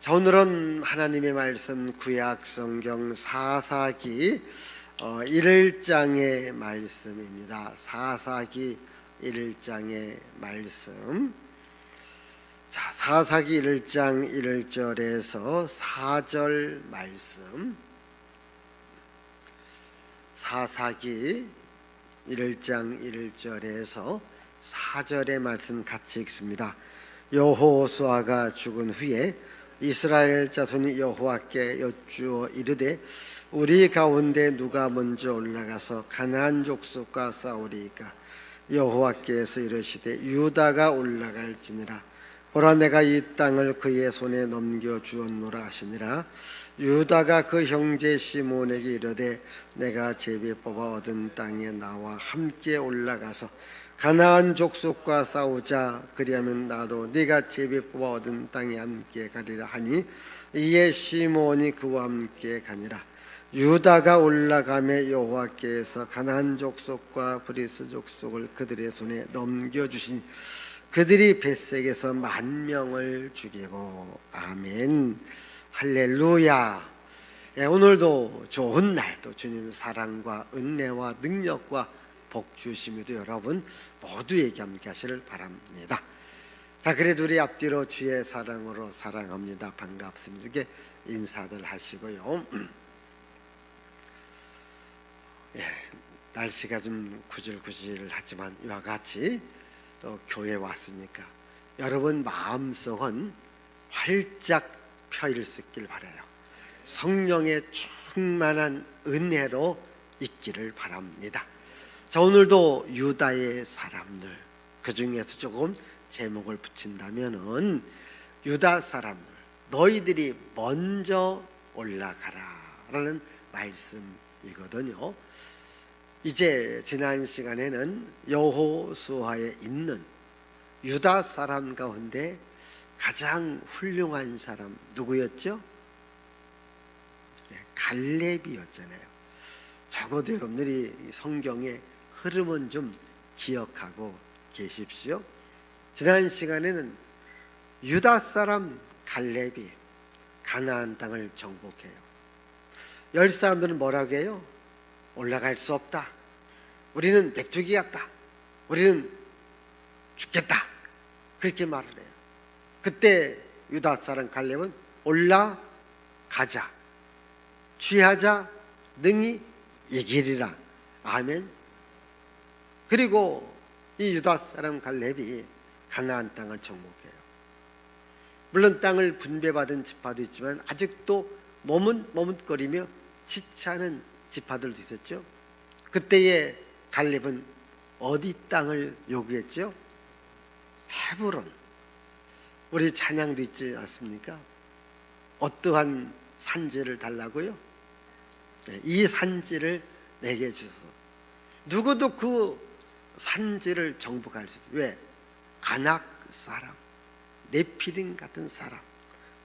자, 오늘은 하나님의 말씀 구약 성경 사사기 1장의 말씀입니다. 사사기 1장의 말씀. 자, 사사기 1장 1절에서 4절 말씀. 사사기 1장 1절에서 4절의 말씀 같이 읽습니다. 여호수아가 죽은 후에 이스라엘 자손이 여호와께 여쭈어 이르되 우리 가운데 누가 먼저 올라가서 가나안 족속과 싸우리이까? 여호와께서 이르시되 유다가 올라갈지니라. 보라, 내가 이 땅을 그의 손에 넘겨주었노라 하시니라. 유다가 그 형제 시몬에게 이르되 내가 제비 뽑아 얻은 땅에 나와 함께 올라가서 가나안 족속과 싸우자. 그리하면 나도 네가 제비 뽑아 얻은 땅에 함께 가리라 하니 이에 시몬이 그와 함께 가니라. 유다가 올라가매 여호와께서 가나안 족속과 브리스 족속을 그들의 손에 넘겨주시니 그들이 벳색에서 10,000명을 죽이고. 아멘. 할렐루야. 오늘도 좋은 날도 주님의 사랑과 은혜와 능력과 복 주심에도 여러분 모두에게 함께 하시를 바랍니다. 자, 그래도 우리 앞뒤로 주의 사랑으로 사랑합니다. 반갑습니다. 이렇게 인사들 하시고요. 날씨가 좀 구질구질하지만 이와 같이 또 교회 왔으니까 여러분 마음속은 활짝 펴일 수 있길 바라요. 성령의 충만한 은혜로 있기를 바랍니다. 자, 오늘도 유다의 사람들, 그 중에서 조금 제목을 붙인다면은 유다 사람들, 너희들이 먼저 올라가라 라는 말씀이거든요. 이제 지난 시간에는 여호수아에 있는 유다 사람 가운데 가장 훌륭한 사람 누구였죠? 갈렙이었잖아요. 적어도 여러분들이 성경의 흐름은 좀 기억하고 계십시오. 지난 시간에는 유다 사람 갈렙이 가나안 땅을 정복해요. 10사람들은 뭐라고 해요? 올라갈 수 없다. 우리는 메뚜기 같다. 우리는 죽겠다. 그렇게 말을 해요. 그때 유다 사람 갈렙은 올라가자. 취하자. 능히 이기리라. 아멘. 그리고 이 유다 사람 갈렙이 가나안 땅을 정복해요. 물론 땅을 분배받은 지파도 있지만 아직도 머뭇거리며 지체하는 지파들도 있었죠. 그때의 갈렙은 어디 땅을 요구했죠? 헤브론. 우리 찬양도 있지 않습니까? 어떠한 산지를 달라고요? 이 산지를 내게 주소서. 누구도 그 산지를 정복할 수 있어요. 왜? 아낙 사람, 네피림 같은 사람,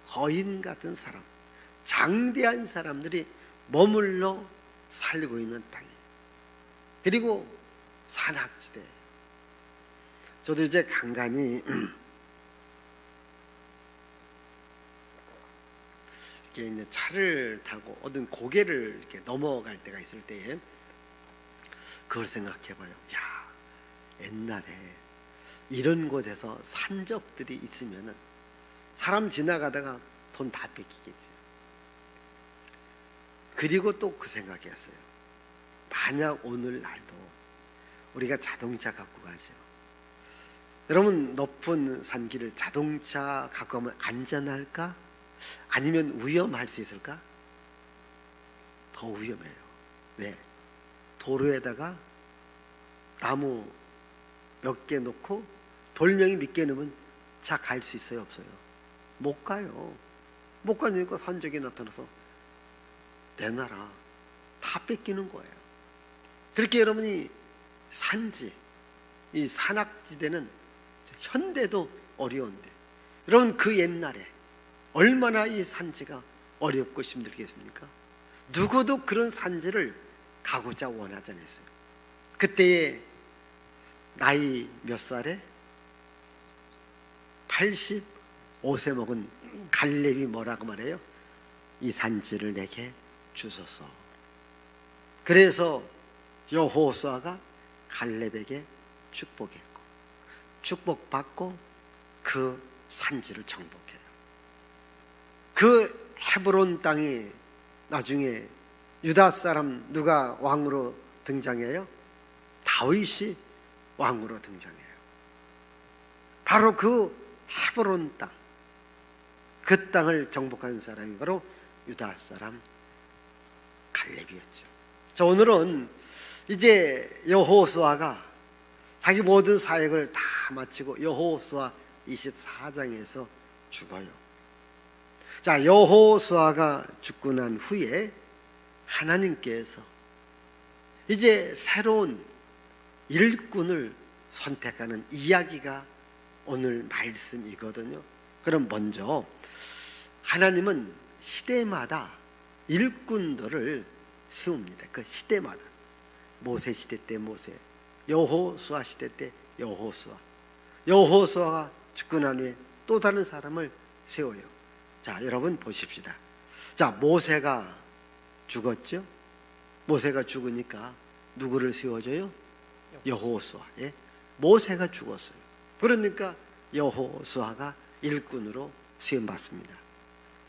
거인 같은 사람, 장대한 사람들이 머물러 살고 있는 땅이에요. 그리고 산악지대. 저도 이제 간간히 이렇게 이제 차를 타고 어떤 고개를 이렇게 넘어갈 때가 있을 때에 그걸 생각해봐요. 야, 옛날에 이런 곳에서 산적들이 있으면은 사람 지나가다가 돈 다 뺏기겠지. 그리고 또 그 생각이었어요. 만약 오늘날도 우리가 자동차 갖고 가죠. 여러분, 높은 산길을 자동차 갖고 가면 안전할까? 아니면 위험할 수 있을까? 더 위험해요. 왜? 도로에다가 나무 몇 개 놓고 돌멩이 몇 개 넣으면 차 갈 수 있어요? 없어요? 못 가요. 못 가니까 산적이 나타나서 내놔라. 다 뺏기는 거예요. 그렇게 여러분이 산지, 이 산악지대는 현대도 어려운데 여러분 그 옛날에 얼마나 이 산지가 어렵고 힘들겠습니까? 누구도 그런 산지를 가고자 원하지 않았어요. 그때의 나이 몇 살에? 85세 먹은 갈렙이 뭐라고 말해요? 이 산지를 내게 주소서. 그래서 여호수아가 갈렙에게 축복했고, 축복받고 그 산지를 정복해요. 그 헤브론 땅이 나중에 유다 사람 누가 왕으로 등장해요? 다윗이 왕으로 등장해요. 바로 그 헤브론 땅, 그 땅을 정복한 사람이 바로 유다 사람 갈렙이었죠. 자, 오늘은 이제 여호수아가 자기 모든 사역을 다 마치고 여호수아 24장에서 죽어요. 자, 여호수아가 죽고 난 후에 하나님께서 이제 새로운 일꾼을 선택하는 이야기가 오늘 말씀이거든요. 그럼 먼저 하나님은 시대마다 일꾼들을 세웁니다. 그 시대마다. 모세 시대 때 모세, 여호수아 시대 때 여호수아, 여호수아가 죽고 난 후에 또 다른 사람을 세워요. 자, 여러분 보십시다. 자, 모세가 죽었죠? 모세가 죽으니까 누구를 세워줘요? 여호수아. 예? 모세가 죽었어요. 그러니까 여호수아가 일꾼으로 세움받습니다.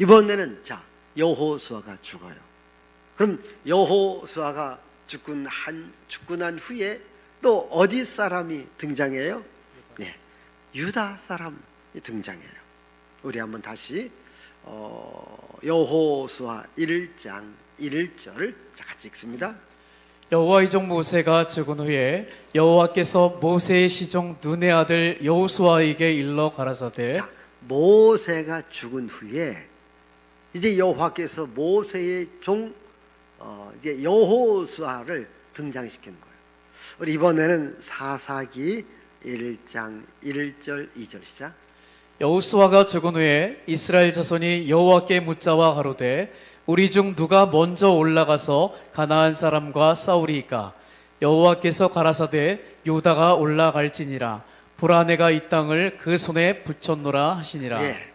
이번에는 자, 여호수아가 죽어요. 그럼 여호수아가 죽고 난 후에 또 어디 사람이 등장해요? 네, 유다 사람이 등장해요. 우리 한번 다시 여호수아 1장 1절을 같이 읽습니다. 여호와의 종 모세가 죽은 후에 여호와께서 모세의 시종 눈의 아들 여호수아에게 일러 가라사대. 자, 모세가 죽은 후에 이제 여호와께서 모세의 종 이제 여호수아를 등장시키는 거예요. 우리 이번에는 사사기 1장 1절 2절 시작. 여호수아가 죽은 후에 이스라엘 자손이 여호와께 묻자와 가로되 우리 중 누가 먼저 올라가서 가나안 사람과 싸우리이까? 여호와께서 가라사대 유다가 올라갈지니라. 보라 내가 이 땅을 그 손에 붙였노라 하시니라. 예,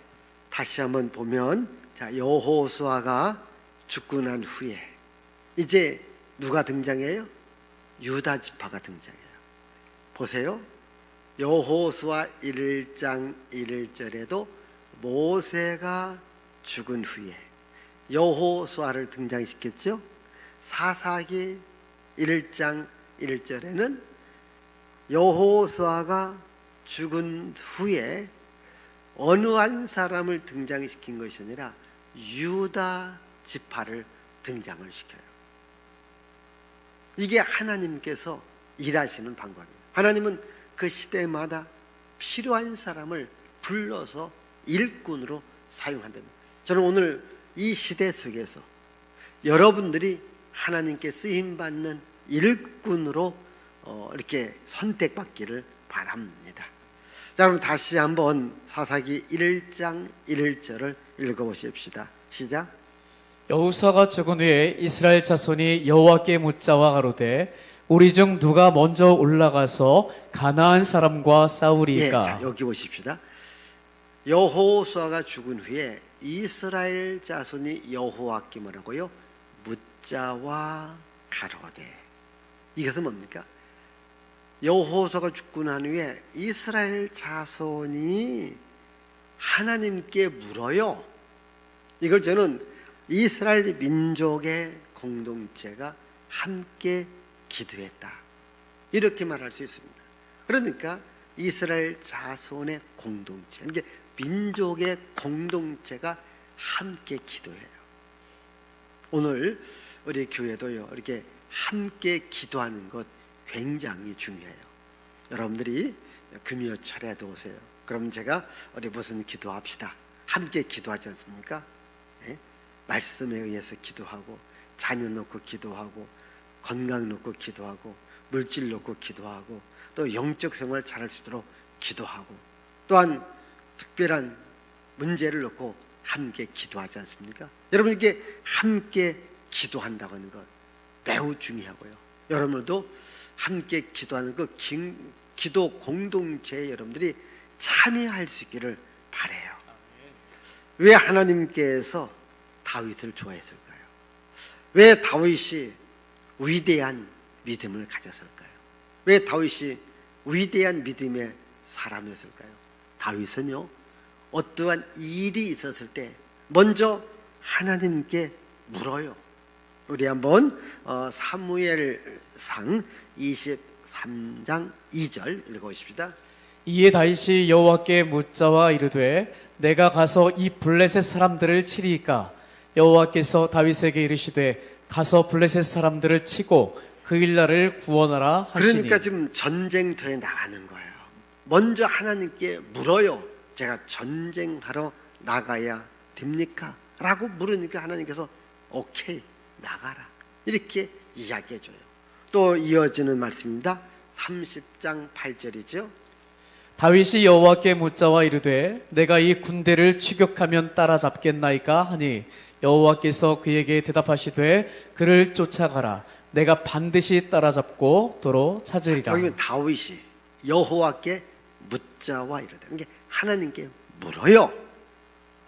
다시 한번 보면 자, 여호수아가 죽고 난 후에 이제 누가 등장해요? 유다 지파가 등장해요. 보세요. 여호수아 1장 1절에도 모세가 죽은 후에 여호수아를 등장시켰죠. 사사기 1장 1절에는 여호수아가 죽은 후에 어느 한 사람을 등장시킨 것이 아니라 유다 지파를 등장을 시켜요. 이게 하나님께서 일하시는 방법입니다. 하나님은 그 시대마다 필요한 사람을 불러서 일꾼으로 사용한답니다. 저는 오늘 이 시대 속에서 여러분들이 하나님께 쓰임받는 일꾼으로 이렇게 선택받기를 바랍니다. 자, 그럼 다시 한번 사사기 1장 1절을 읽어보십시다. 시작. 여호수아가 죽은 후에 이스라엘 자손이 여호와께 묻자와 가로되 우리 중 누가 먼저 올라가서 가나안 사람과 싸우리이까? 예, 자, 여기 보십시다. 여호수아가 죽은 후에 이스라엘 자손이 여호와께 뭐라고요? 묻자와 가로되. 이것은 뭡니까? 여호수아가 죽고 난 후에 이스라엘 자손이 하나님께 물어요. 이걸 저는 이스라엘 민족의 공동체가 함께 기도했다, 이렇게 말할 수 있습니다. 그러니까 이스라엘 자손의 공동체, 이게 민족의 공동체가 함께 기도해요. 오늘 우리 교회도요, 이렇게 함께 기도하는 것 굉장히 중요해요. 여러분들이 금요철에도 오세요. 그럼 제가 우리 무슨 기도합시다, 함께 기도하지 않습니까? 네? 말씀에 의해서 기도하고, 자녀 놓고 기도하고, 건강 놓고 기도하고, 물질 놓고 기도하고, 또 영적 생활 잘할 수 있도록 기도하고, 또한 특별한 문제를 놓고 함께 기도하지 않습니까? 여러분, 이렇게 함께 기도한다고 하는 것 매우 중요하고요. 여러분도 함께 기도하는 그 기도 공동체에 여러분들이 참여할 수 있기를 바라요. 왜 하나님께서 다윗을 좋아했을까요? 왜 다윗이 위대한 믿음을 가졌을까요? 왜 다윗이 위대한 믿음의 사람이었을까요? 다윗은요, 어떠한 일이 있었을 때 먼저 하나님께 물어요. 우리 한번 사무엘상 23장 2절 읽어보십시다. 이에 다윗이 여호와께 묻자와 이르되 내가 가서 이 블레셋 사람들을 치리이까? 여호와께서 다윗에게 이르시되 가서 블레셋 사람들을 치고 그 일날을 구원하라 하시니. 그러니까 지금 전쟁터에 나가는 거예요. 먼저 하나님께 물어요. 제가 전쟁하러 나가야 됩니까? 라고 물으니까 하나님께서 오케이, 나가라, 이렇게 이야기해줘요. 또 이어지는 말씀입니다. 30장 8절이죠. 다윗이 여호와께 묻자와 이르되 내가 이 군대를 추격하면 따라잡겠나이까 하니 여호와께서 그에게 대답하시되 그를 쫓아가라. 내가 반드시 따라잡고 도로 찾으리라. 여기는 다윗이 여호와께 묻자와 이르되, 이게 하나님께 물어요.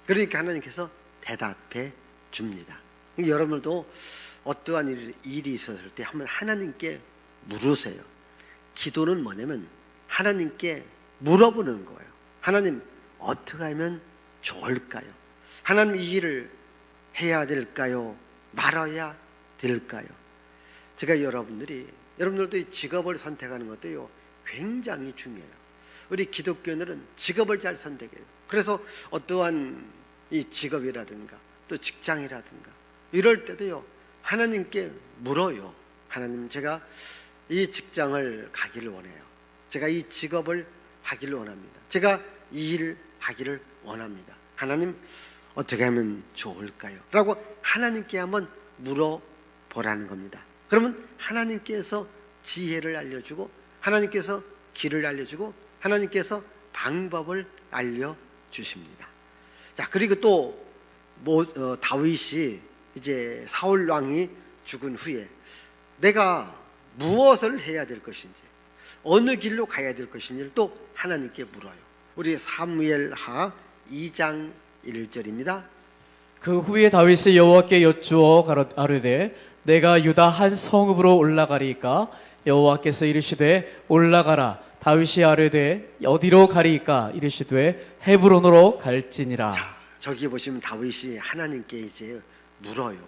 그러니까 하나님께서 대답해 줍니다. 여러분들도 어떠한 일이 있었을 때 한번 하나님께 물으세요. 기도는 뭐냐면 하나님께 물어보는 거예요. 하나님, 어떻게 하면 좋을까요? 하나님, 이 일을 해야 될까요? 말아야 될까요? 제가 여러분들도 이 직업을 선택하는 것도요, 굉장히 중요해요. 우리 기독교인들은 직업을 잘 선택해요. 그래서 어떠한 이 직업이라든가 또 직장이라든가 이럴 때도요, 하나님께 물어요. 하나님, 제가 이 직장을 가기를 원해요. 제가 이 직업을 하기를 원합니다. 제가 이 일 하기를 원합니다. 하나님, 어떻게 하면 좋을까요? 라고 하나님께 한번 물어보라는 겁니다. 그러면 하나님께서 지혜를 알려주고, 하나님께서 길을 알려주고, 하나님께서 방법을 알려주십니다. 자, 그리고 또 다윗이 이제 사울 왕이 죽은 후에 내가 무엇을 해야 될 것인지, 어느 길로 가야 될 것인지를 또 하나님께 물어요. 우리 사무엘하 2장 1절입니다. 그 후에 다윗이 여호와께 여쭈어 아뢰되 내가 유다 한 성읍으로 올라가리이까? 여호와께서 이르시되 올라가라. 다윗이 아뢰되 어디로 가리이까? 이르시되 헤브론으로 갈지니라. 자, 저기 보시면 다윗이 하나님께 이제 물어요.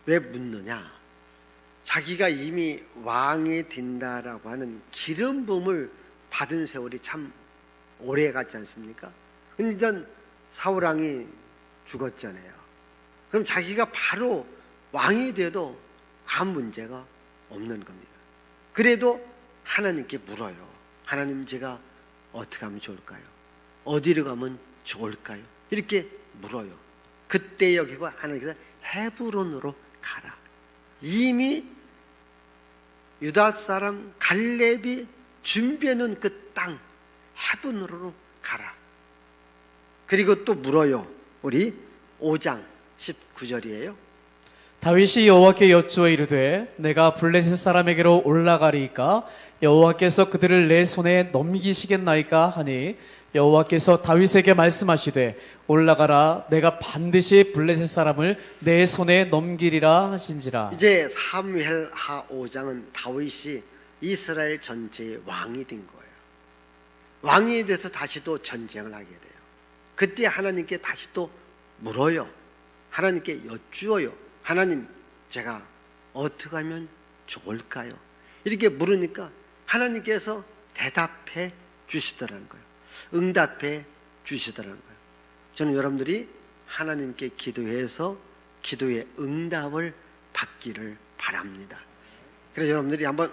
왜 묻느냐? 자기가 이미 왕이 된다라고 하는 기름 부음을 받은 세월이 참 오래 갔지 않습니까? 근데 일단 사울 왕이 죽었잖아요. 그럼 자기가 바로 왕이 돼도 아무 문제가 없는 겁니다. 그래도 하나님께 물어요. 하나님, 제가 어떻게 하면 좋을까요? 어디로 가면 좋을까요? 이렇게 물어요. 그때 여기가 하나님께서 헤브론으로 가라. 이미 유다 사람 갈렙이 준비해 놓은 그 땅 헤브론으로 가라. 그리고 또 물어요. 우리 5장 19절이에요. 다윗이 여호와께 여쭈어 이르되 내가 블레셋 사람에게로 올라가리이까? 여호와께서 그들을 내 손에 넘기시겠나이까? 하니 여호와께서 다윗에게 말씀하시되 올라가라. 내가 반드시 블레셋 사람을 내 손에 넘기리라 하신지라. 이제 사무엘하 5장은 다윗이 이스라엘 전체의 왕이 된 거예요. 왕이 돼서 다시 또 전쟁을 하게 돼요. 그때 하나님께 다시 또 물어요. 하나님께 여쭈어요. 하나님, 제가 어떻게 하면 좋을까요? 이렇게 물으니까 하나님께서 대답해 주시더라는 거예요. 응답해 주시더라는 거예요. 저는 여러분들이 하나님께 기도해서 기도의 응답을 받기를 바랍니다. 그래서 여러분들이 한번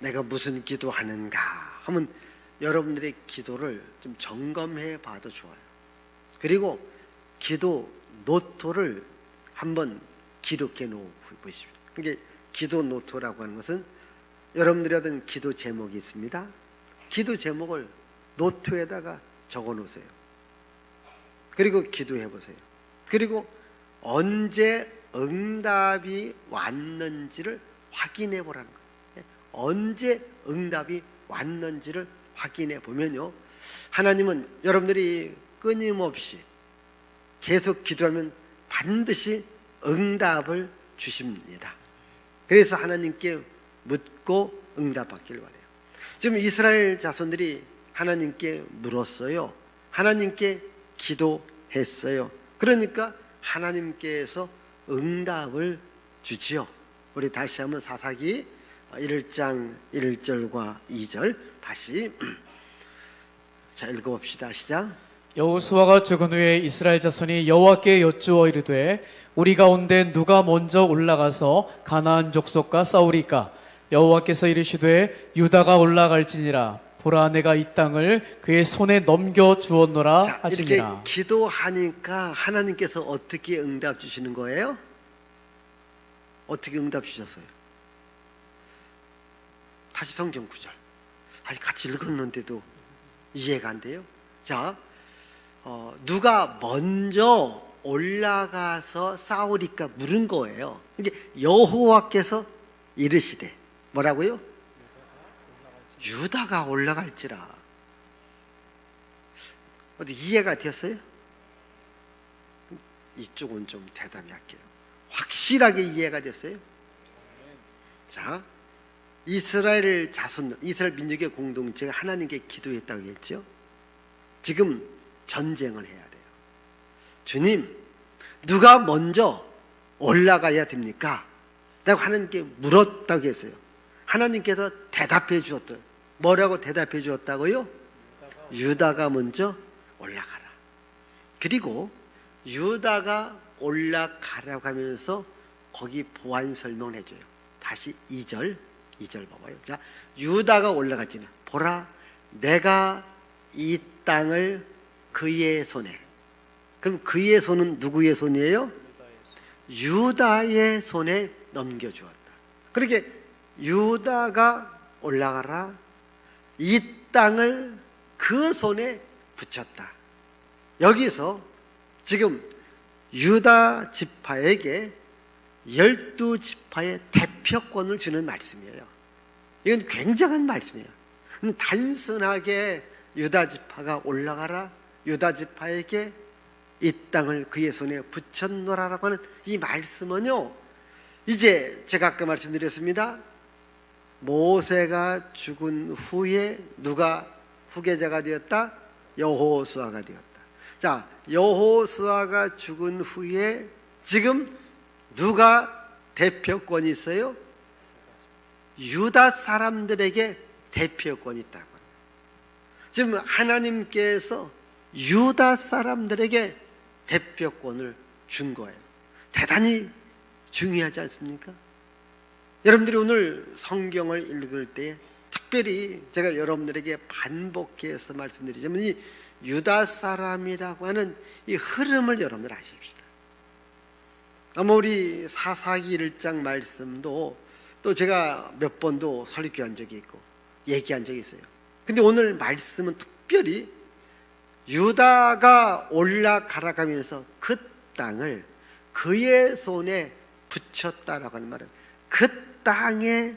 내가 무슨 기도하는가 하면 여러분들의 기도를 좀 점검해 봐도 좋아요. 그리고 기도 노트를 한번 기록해 놓으십시오. 이게 기도 노트라고 하는 것은 여러분들이 하던 기도 제목이 있습니다. 기도 제목을 노트에다가 적어 놓으세요. 그리고 기도해 보세요. 그리고 언제 응답이 왔는지를 확인해 보라는 거예요. 언제 응답이 왔는지를 확인해 보면요, 하나님은 여러분들이 끊임없이 계속 기도하면 반드시 응답을 주십니다. 그래서 하나님께 묻고 응답받길 바래요. 지금 이스라엘 자손들이 하나님께 물었어요. 하나님께 기도했어요. 그러니까 하나님께서 응답을 주지요. 우리 다시 한번 사사기 1장 1절과 2절 다시 자 읽어봅시다. 시작. 여호수아가 죽은 후에 이스라엘 자손이 여호와께 여쭈어 이르되 우리 가운데 누가 먼저 올라가서 가나안 족속과 싸우리까? 여호와께서 이르시되 유다가 올라갈지니라. 보라 내가 이 땅을 그의 손에 넘겨 주었노라 자, 하시니라. 이렇게 기도하니까 하나님께서 어떻게 응답 주시는 거예요? 어떻게 응답 주셨어요? 다시 성경 구절. 아니 같이 읽었는데도 이해가 안 돼요. 자, 누가 먼저 올라가서 싸우리까 물은 거예요. 이게 여호와께서 이르시되 뭐라고요? 유다가 올라갈지라. 어디 이해가 되었어요? 이쪽은 좀 대답이 할게요. 확실하게 이해가 됐어요? 자, 이스라엘 자손, 이스라엘 민족의 공동체가 하나님께 기도했다고 했죠. 지금 전쟁을 해야 돼요. 주님, 누가 먼저 올라가야 됩니까? 라고 하나님께 물었다고 했어요. 하나님께서 대답해 주었어요. 뭐라고 대답해 주었다고요? 유다가 먼저 올라가라. 그리고 유다가 올라가라고 하면서 거기 보완 설명을 해줘요. 다시 2절 봐봐요. 자, 유다가 올라갈지는 보라 내가 이 땅을 그의 손에. 그럼 그의 손은 누구의 손이에요? 유다의 손에 넘겨주었다. 그렇게 유다가 올라가라. 이 땅을 그 손에 붙였다. 여기서 지금 유다 지파에게 12지파의 대표권을 주는 말씀이에요. 이건 굉장한 말씀이에요. 단순하게 유다 지파가 올라가라, 유다 지파에게 이 땅을 그의 손에 붙였노라라고 하는 이 말씀은요, 이제 제가 아까 말씀드렸습니다. 모세가 죽은 후에 누가 후계자가 되었다? 여호수아가 되었다. 자, 여호수아가 죽은 후에 지금 누가 대표권이 있어요? 유다 사람들에게 대표권이 있다고. 지금 하나님께서 유다 사람들에게 대표권을 준 거예요. 대단히 중요하지 않습니까? 여러분들이 오늘 성경을 읽을 때 특별히 제가 여러분들에게 반복해서 말씀드리자면 이 유다 사람이라고 하는 이 흐름을 여러분들 아십시다. 아마 우리 사사기 1장 말씀도 또 제가 몇 번도 설교한 적이 있고 얘기한 적이 있어요. 근데 오늘 말씀은 특별히 유다가 올라가라가면서 그 땅을 그의 손에 붙였다라고 하는 말은 그 땅의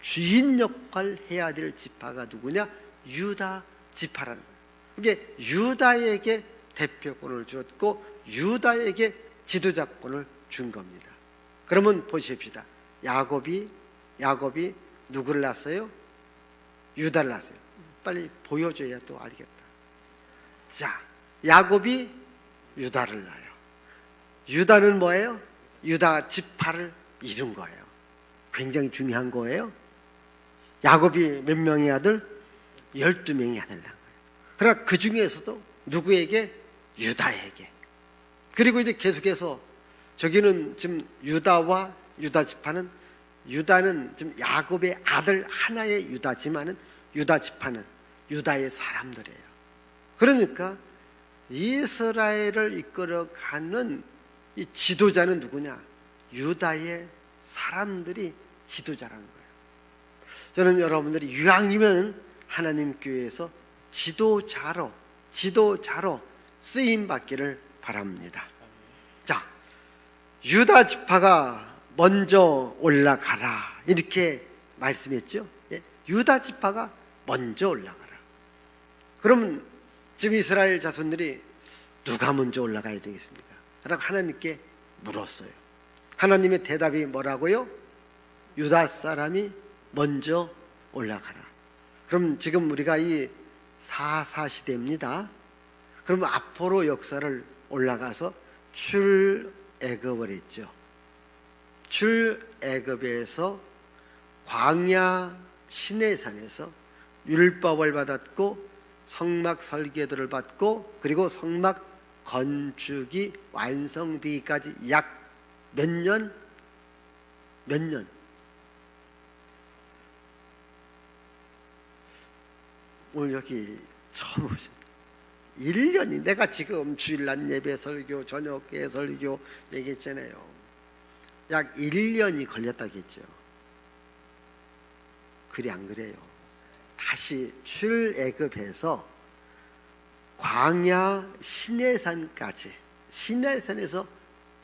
주인 역할을 해야 될 지파가 누구냐? 유다 지파라는 거예요. 이게 유다에게 대표권을 주었고 유다에게 지도자권을 준 겁니다. 그러면 보십시다. 야곱이 누구를 낳았어요? 유다를 낳았어요. 빨리 보여줘야 또 알겠다. 자, 야곱이 유다를 낳아요. 유다는 뭐예요? 유다 지파를 이룬 거예요. 굉장히 중요한 거예요. 야곱이 몇 명의 아들? 12명의 아들 낳은 거예요. 그러나 그 중에서도 누구에게? 유다에게. 그리고 이제 계속해서 저기는 지금 유다와 유다 지파는 유다는 지금 야곱의 아들 하나의 유다지만은 유다 지파는 유다의 사람들이에요. 그러니까 이스라엘을 이끌어가는 이 지도자는 누구냐? 유다의 사람들이 지도자라는 거예요. 저는 여러분들이 이왕이면 하나님 교회에서 지도자로 쓰임 받기를 바랍니다. 자, 유다 지파가 먼저 올라가라 이렇게 말씀했죠. 예? 유다 지파가 먼저 올라가라. 그러면 지금 이스라엘 자손들이 누가 먼저 올라가야 되겠습니까? 라고 하나님께 물었어요. 하나님의 대답이 뭐라고요? 유다 사람이 먼저 올라가라. 그럼 지금 우리가 이 사사시대입니다. 그럼 앞으로 역사를 올라가서 출애굽을 했죠. 출애굽에서 광야 시내산에서 율법을 받았고 성막 설계도를 받고 그리고 성막 건축이 완성되기까지 약 몇 년? 오늘 여기 처음 오셨 1년이 내가 지금 주일날 예배 설교 저녁에 설교 얘기했잖아요. 약 1년이 걸렸다겠죠. 그래 안 그래요? 다시 출애굽해서 광야 시내산까지 시내산에서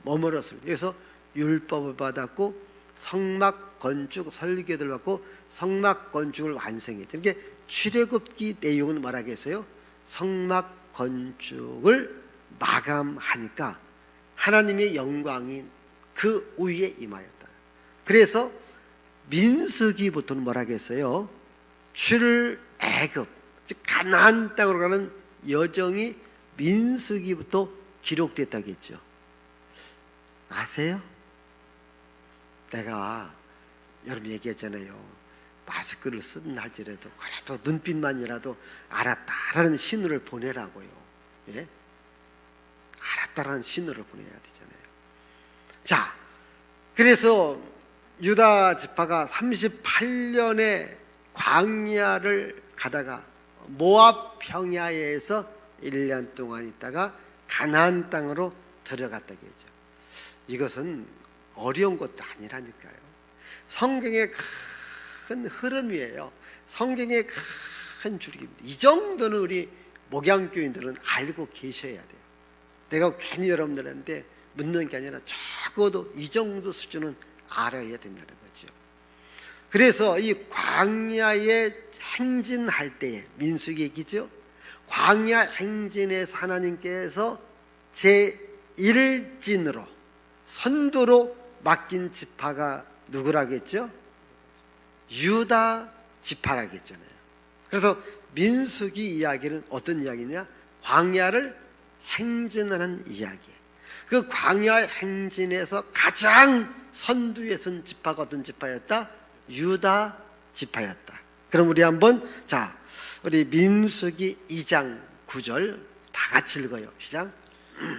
머물었습니다. 그래서 율법을 받았고 성막 건축 설계도를 받고 성막 건축을 완성했죠. 이게 출애굽기 내용은 뭐라겠어요? 성막 건축을 마감하니까 하나님의 영광이 그 위에 임하였다. 그래서 민수기부터는 뭐라겠어요? 출애굽, 즉 가나안 땅으로 가는 여정이 민수기부터 기록됐다겠죠. 아세요? 내가 여러분 얘기했잖아요. 마스크를 쓰든 할지라도 그래도 눈빛만이라도 알았다라는 신호를 보내라고요. 예? 알았다라는 신호를 보내야 되잖아요. 자, 그래서 유다 지파가 38년의 광야를 가다가 모압 평야에서 1년 동안 있다가 가나안 땅으로 들어갔다고 했죠. 이것은 어려운 것도 아니라니까요. 성경의 큰 흐름이에요. 성경의 큰 줄기입니다. 이 정도는 우리 목양교인들은 알고 계셔야 돼요. 내가 괜히 여러분들한테 묻는 게 아니라 적어도 이 정도 수준은 알아야 된다는 거죠. 그래서 이 광야에 행진할 때에 민수기 얘기죠. 광야 행진에서 하나님께서 제1진으로 선두로 맡긴 지파가 누구라겠죠? 유다 지파라겠잖아요. 그래서 민수기 이야기는 어떤 이야기냐? 광야를 행진하는 이야기. 그 광야 행진에서 가장 선두에 선 지파가 어떤 지파였다? 유다 지파였다. 그럼 우리 한번 우리 민수기 2장 9절 다 같이 읽어요. 시작.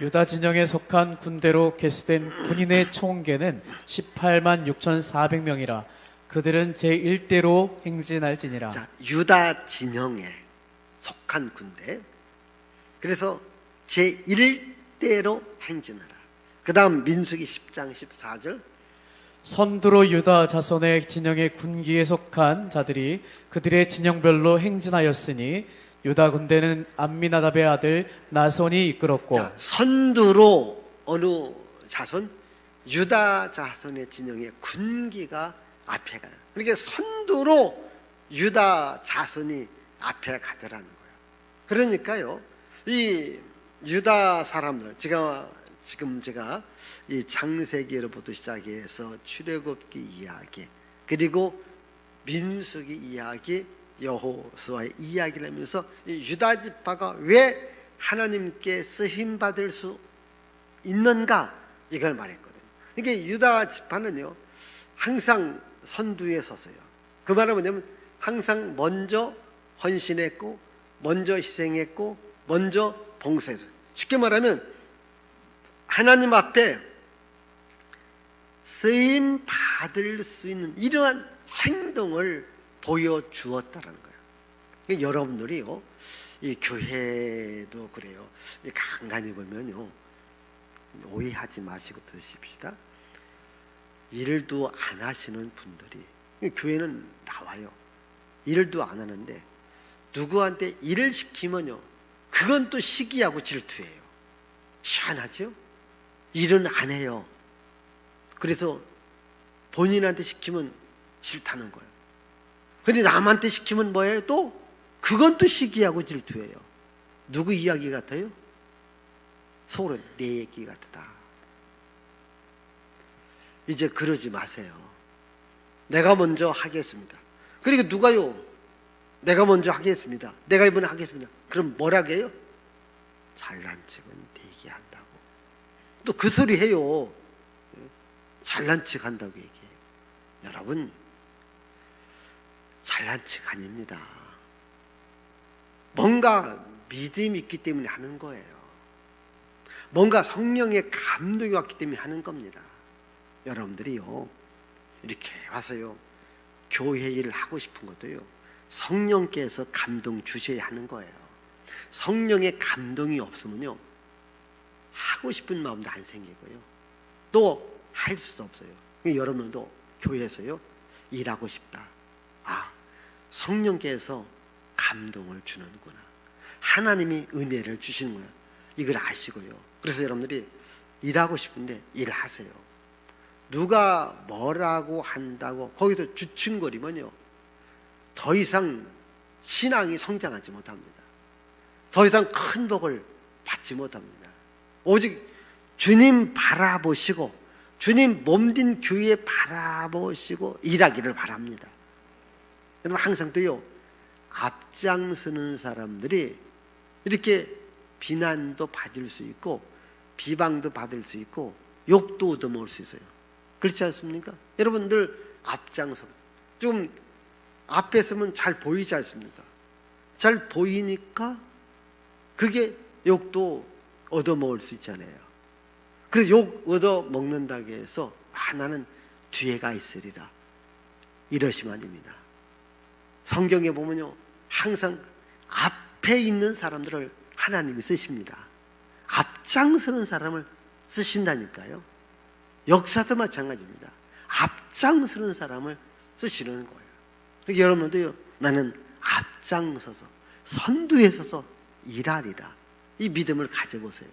유다 진영에 속한 군대로 개수된 군인의 총계는 18만 6,400명이라 그들은 제1대로 행진할지니라. 유다 진영에 속한 군대. 그래서 제1대로 행진하라. 그 다음 민수기 10장 14절. 선두로 유다 자손의 진영의 군기에 속한 자들이 그들의 진영별로 행진하였으니 유다 군대는 암미나답의 아들 나손이 이끌었고. 선두로 어느 자손? 유다 자손의 진영의 군기가 앞에 가요. 그러니까 선두로 유다 자손이 앞에 가더라는 거예요. 그러니까요, 이 유다 사람들, 지금 제가 이 창세기로부터 시작해서 출애굽기 이야기, 그리고 민수기 이야기, 여호수아의 이야기를 하면서 이 유다 지파가 왜 하나님께 쓰임 받을 수 있는가, 이걸 말했거든요. 그러니까 유다 지파는요 항상 선두에 섰어요. 그 말은 뭐냐면 항상 먼저 헌신했고, 먼저 희생했고, 먼저 봉사했어요. 쉽게 말하면 하나님 앞에 쓰임 받을 수 있는 이러한 행동을 보여주었다는 거예요. 그러니까 여러분들이요, 이 교회도 그래요. 간간히 보면요, 오해하지 마시고 들으십시다. 일도 안 하시는 분들이 교회는 나와요. 일도 안 하는데 누구한테 일을 시키면요, 그건 또 시기하고 질투예요. 희한하죠? 일은 안 해요. 그래서 본인한테 시키면 싫다는 거예요. 근데 남한테 시키면 뭐예요? 또 그건 또 시기하고 질투예요. 누구 이야기 같아요? 속으로 내 얘기 같다. 이제 그러지 마세요. 내가 먼저 하겠습니다. 그리고 누가요? 내가 먼저 하겠습니다. 내가 이번에 하겠습니다. 그럼 뭐라고 해요? 잘난 척은 되게 한다고. 또 그 소리 해요. 잘난 척 한다고 얘기해요. 여러분, 잘난 척 아닙니다. 뭔가 믿음이 있기 때문에 하는 거예요. 뭔가 성령의 감동이 왔기 때문에 하는 겁니다. 여러분들이요, 이렇게 와서요, 교회 일을 하고 싶은 것도요, 성령께서 감동 주셔야 하는 거예요. 성령의 감동이 없으면요, 하고 싶은 마음도 안 생기고요, 또 할 수도 없어요. 여러분들도 교회에서요, 일하고 싶다. 아, 성령께서 감동을 주는구나. 하나님이 은혜를 주시는구나. 이걸 아시고요. 그래서 여러분들이 일하고 싶은데 일하세요. 누가 뭐라고 한다고 거기서 주춤거리면요, 더 이상 신앙이 성장하지 못합니다. 더 이상 큰 복을 받지 못합니다. 오직 주님 바라보시고 주님 몸된 교회 바라보시고 일하기를 바랍니다. 여러분, 항상 또요, 앞장서는 사람들이 이렇게 비난도 받을 수 있고 비방도 받을 수 있고 욕도 얻어먹을 수 있어요. 그렇지 않습니까? 여러분들 앞장서, 좀 앞에 서면 잘 보이지 않습니까? 잘 보이니까 그게 욕도 얻어먹을 수 있잖아요. 그래서 욕 얻어먹는다고 해서 나는 뒤에가 있으리라 이러시면 안 됩니다. 성경에 보면요, 항상 앞에 있는 사람들을 하나님이 쓰십니다. 앞장서는 사람을 쓰신다니까요. 역사도 마찬가지입니다. 앞장서는 사람을 쓰시는 거예요. 그러니까 여러분도요, 나는 앞장서서 선두에 서서 일하리라, 이 믿음을 가져보세요.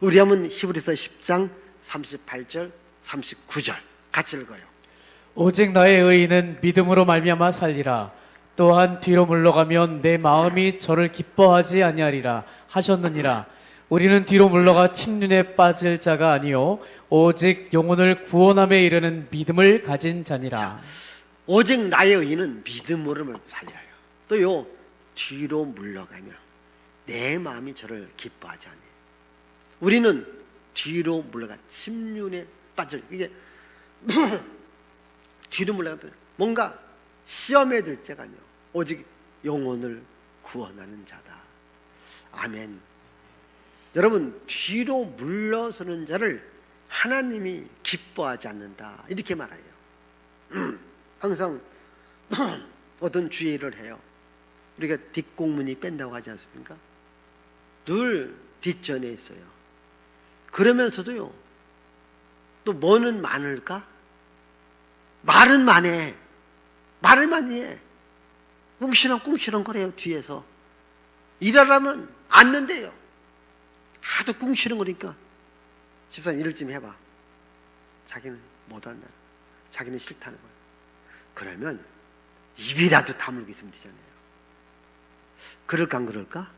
우리 한번 히브리서 10장 38절 39절 같이 읽어요. 오직 나의 의인은 믿음으로 말미암아 살리라. 또한 뒤로 물러가면 내 마음이 저를 기뻐하지 아니하리라 하셨느니라. 우리는 뒤로 물러가 침륜에 빠질 자가 아니요 오직 영혼을 구원함에 이르는 믿음을 가진 자니라. 자, 오직 나의 의인은 믿음으로 살려요. 또요, 뒤로 물러가면 내 마음이 저를 기뻐하지 않아요. 우리는 뒤로 물러가 침륜에 빠질, 이게 뒤로 물러가면 뭔가 시험에 들 자가 아니요 오직 영혼을 구원하는 자다. 아멘. 여러분, 뒤로 물러서는 자를 하나님이 기뻐하지 않는다, 이렇게 말해요. 항상 어떤 주의를 해요. 우리가 뒷공문이 뺀다고 하지 않습니까? 늘 뒷전에 있어요. 그러면서도요, 또 뭐는 많을까? 말은 많해. 말을 많이 해. 꿍시렁꿍시렁 거려요. 뒤에서 일하라면 앉는데요, 하도 꿍시렁 거리니까 집사님 일을 좀 해봐. 자기는 못한다, 자기는 싫다는 거예요. 그러면 입이라도 다물고 있으면 되잖아요. 그럴까 안 그럴까?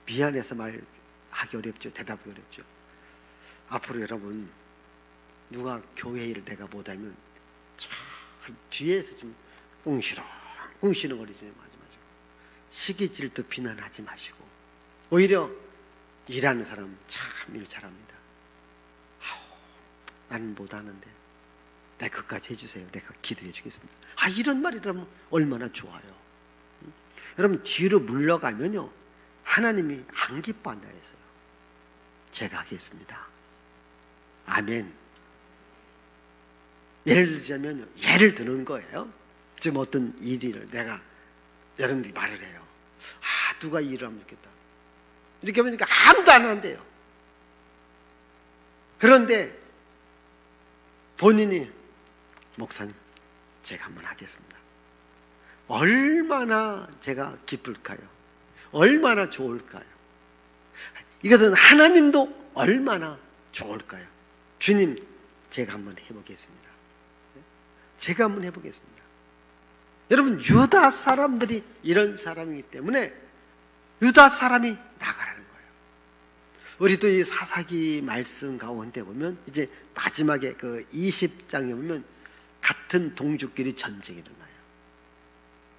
미안해서 말하기 어렵죠. 대답하기 어렵죠. 앞으로 여러분, 누가 교회 일을 내가 못하면 참 뒤에서 좀 꿍시렁 거리지 마시고, 시기질도 비난하지 마시고, 오히려 일하는 사람 참 일 잘합니다. 나는 못하는데 내 것까지 해주세요. 내가 기도해 주겠습니다. 이런 말이라면 얼마나 좋아요. 여러분, 뒤로 물러가면요, 하나님이 안 기뻐한다 했어요. 제가 하겠습니다. 아멘. 예를 들자면요, 예를 드는 거예요. 지금 어떤 일을 내가 여러분들이 말을 해요. 누가 이 일을 하면 좋겠다. 이렇게 하니까 아무도 안 한대요. 그런데 본인이 목사님, 제가 한번 하겠습니다. 얼마나 제가 기쁠까요? 얼마나 좋을까요? 이것은 하나님도 얼마나 좋을까요? 주님, 제가 한번 해보겠습니다. 제가 한번 해보겠습니다. 여러분, 유다 사람들이 이런 사람이기 때문에 유다 사람이 나가라는 거예요. 우리도 이 사사기 말씀 가운데 보면 이제 마지막에 그 20장에 보면 같은 동족끼리 전쟁이 일어나요.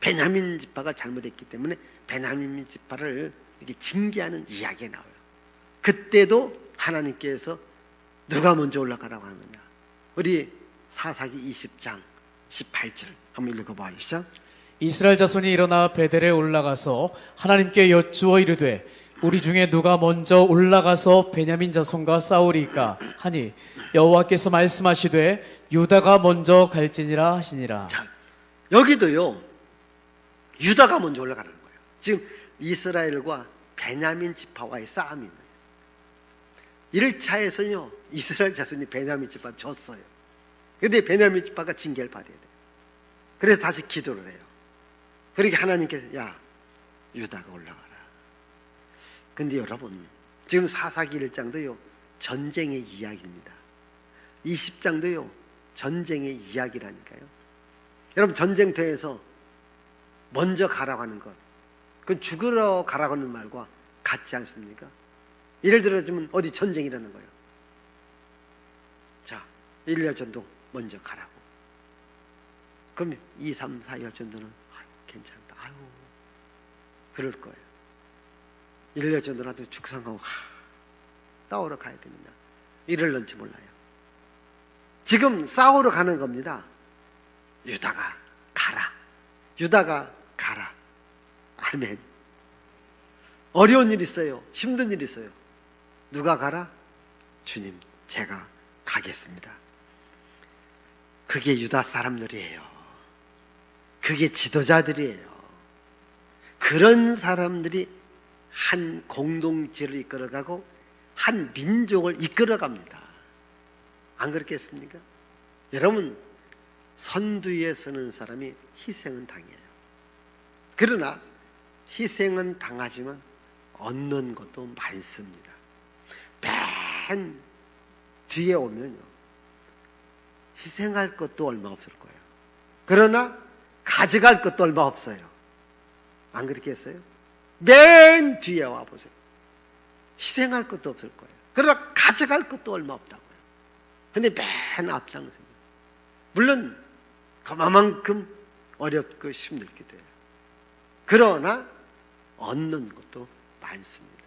베냐민 지파가 잘못했기 때문에 베냐민 지파를 이렇게 징계하는 이야기가 나와요. 그때도 하나님께서 누가 먼저 올라가라고 하느냐. 우리 사사기 20장 18절 한번 읽어봐요. 시작. 이스라엘 자손이 일어나 베델에 올라가서 하나님께 여쭈어 이르되 우리 중에 누가 먼저 올라가서 베냐민 자손과 싸우리까 하니 여호와께서 말씀하시되 유다가 먼저 갈지니라 하시니라. 자, 여기도요 유다가 먼저 올라가는 거예요. 지금 이스라엘과 베냐민 지파와의 싸움이에요. 1차에서는요 이스라엘 자손이 베냐민 지파 졌어요. 근데 베냐민 지파가 징계를 받아야 돼요. 그래서 다시 기도를 해요. 그러니까 하나님께서 야 유다가 올라가라. 근데 여러분 지금 사사기 1장도요 전쟁의 이야기입니다. 20장도요 전쟁의 이야기라니까요. 여러분 전쟁터에서 먼저 가라고 하는 것, 그건 죽으러 가라고 하는 말과 같지 않습니까? 예를 들어주면 어디 전쟁이라는 거예요. 자 1여 전도 먼저 가라고. 그럼 2, 3, 4여 전도는 아유 괜찮다. 아유 그럴 거예요. 1여 전도라도 죽상하고 싸우러 가야 되느냐 이럴런지 몰라요. 지금 싸우러 가는 겁니다. 유다가 가라. 유다가 가라. 아멘. 어려운 일 있어요. 힘든 일 있어요. 누가 가라? 주님 제가 가겠습니다. 그게 유다 사람들이에요. 그게 지도자들이에요. 그런 사람들이 한 공동체를 이끌어가고 한 민족을 이끌어갑니다. 안 그렇겠습니까? 여러분 선두에 서는 사람이 희생은 당해요. 그러나 희생은 당하지만 얻는 것도 많습니다. 맨 뒤에 오면요 희생할 것도 얼마 없을 거예요. 그러나 가져갈 것도 얼마 없어요. 안 그렇겠어요? 맨 뒤에 와보세요. 희생할 것도 없을 거예요. 그러나 가져갈 것도 얼마 없다고요. 근데 맨 앞장서요. 물론 그만큼 어렵고 힘들기도 해요. 그러나 얻는 것도 많습니다.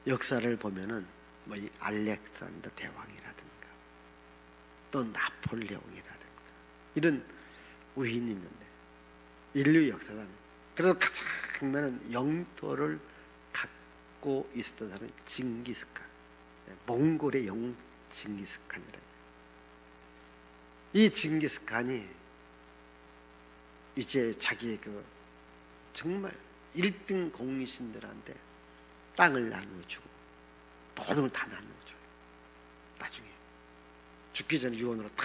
역사를 보면은 뭐 이 알렉산더 대왕이라든가 또 나폴레옹이라든가 이런 위인이 있는데 인류 역사상 그래도 가장 많은 영토를 갖고 있었던 사람은 징기스칸, 몽골의 영 징기스칸이라는 이 징기스칸이 이제 자기의 그 정말 1등 공신들한테 땅을 나누어주고 모든 걸 다 나누어줘요. 나중에 죽기 전에 유언으로 다.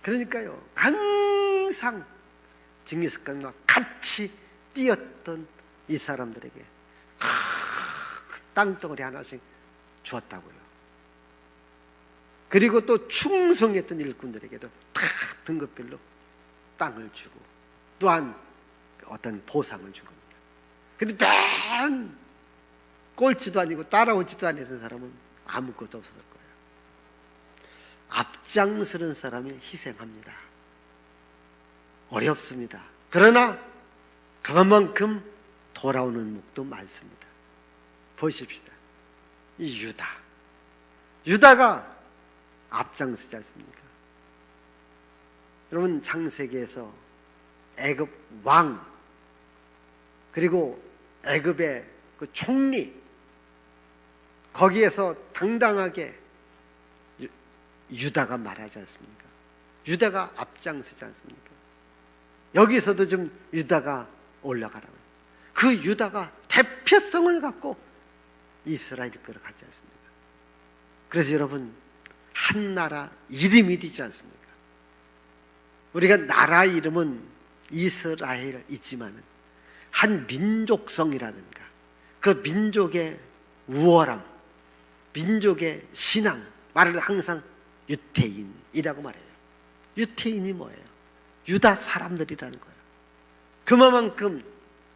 그러니까요 항상 징기스칸과 같이 뛰었던 이 사람들에게 땅덩어리 하나씩 주었다고요. 그리고 또 충성했던 일꾼들에게도 다 등급별로 땅을 주고 또한 어떤 보상을 준 겁니다. 근데 맨 꼴찌도 아니고 따라오지도 않았던 사람은 아무것도 없었을 거예요. 앞장서는 사람이 희생합니다. 어렵습니다. 그러나 그만큼 돌아오는 목도 많습니다. 보십시다. 이 유다가 앞장서지 않습니까? 여러분 창세기에서 애굽 왕 그리고 애굽의 그 총리 거기에서 당당하게 유다가 말하지 않습니까? 유다가 앞장서지 않습니까? 여기서도 좀 유다가 올라가라고. 그 유다가 대표성을 갖고 이스라엘을 끌어가지 않습니까? 그래서 여러분 한 나라 이름이 되지 않습니까? 우리가 나라 이름은 이스라엘이지만 한 민족성이라든가 그 민족의 우월함, 민족의 신앙 말을 항상 유태인이라고 말해요. 유태인이 뭐예요? 유다 사람들이라는 거예요. 그만큼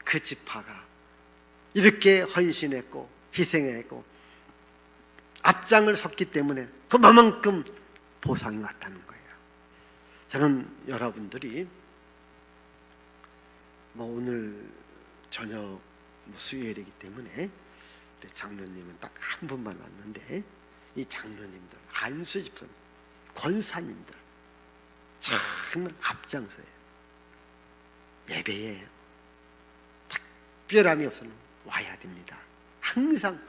그 지파가 이렇게 헌신했고 희생했고 앞장을 섰기 때문에 그만큼 보상이 왔다는 거예요. 저는 여러분들이 오늘 저녁 수요일이기 때문에 우리 장로님은 딱 한 분만 왔는데 이 장로님들, 안수 집사님, 권사님들 정말 앞장서요. 예배에 특별함이 없어는 와야 됩니다. 항상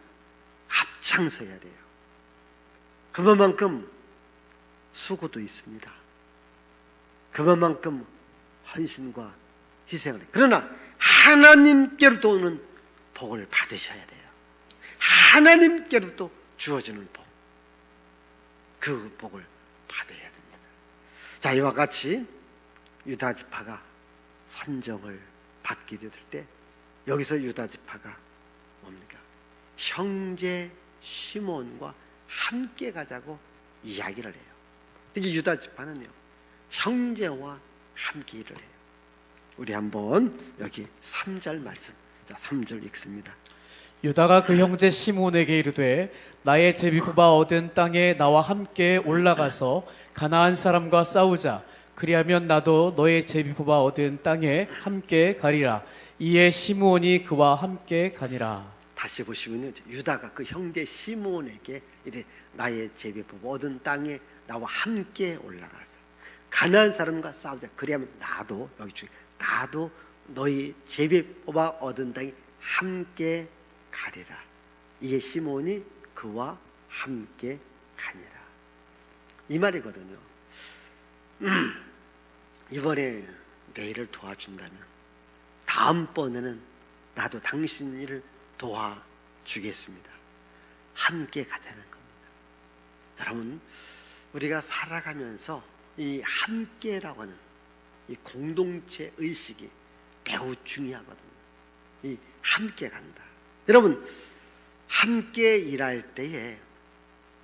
앞장서야 돼요. 그만큼 수고도 있습니다. 그만큼 헌신과 희생을 해요. 그러나 하나님께로부터 오는 복을 받으셔야 돼요. 하나님께로부터 주어지는 복, 그 복을 받아야 됩니다. 자, 이와 같이 유다 지파가 선정을 받게 됐을 때 여기서 유다 지파가 뭡니까? 형제 시몬과 함께 가자고 이야기를 해요. 특히 유다 지파는요, 형제와 함께 일을 해요. 우리 한번 여기 3절 말씀, 자 3절 읽습니다. 유다가 그 형제 시몬에게 이르되 나의 제비 뽑아 얻은 땅에 나와 함께 올라가서 가나안 사람과 싸우자. 그리하면 나도 너의 제비 뽑아 얻은 땅에 함께 가리라. 이에 시므온이 그와 함께 가니라. 다시 보시면요, 유다가 그 형제 시몬에게 이래 나의 제비 뽑아 얻은 땅에 나와 함께 올라가서 가나안 사람과 싸우자. 그리하면 나도, 여기 중에 나도 너희 제비 뽑아 얻은 땅에 함께 가리라. 이에 시몬이 그와 함께 가니라. 이 말이거든요. 이번에 내 일을 도와준다면 다음번에는 나도 당신 일을 도와주겠습니다. 함께 가자는 겁니다. 여러분, 우리가 살아가면서 이 함께라고 하는 이 공동체 의식이 매우 중요하거든요. 이 함께 간다. 여러분, 함께 일할 때에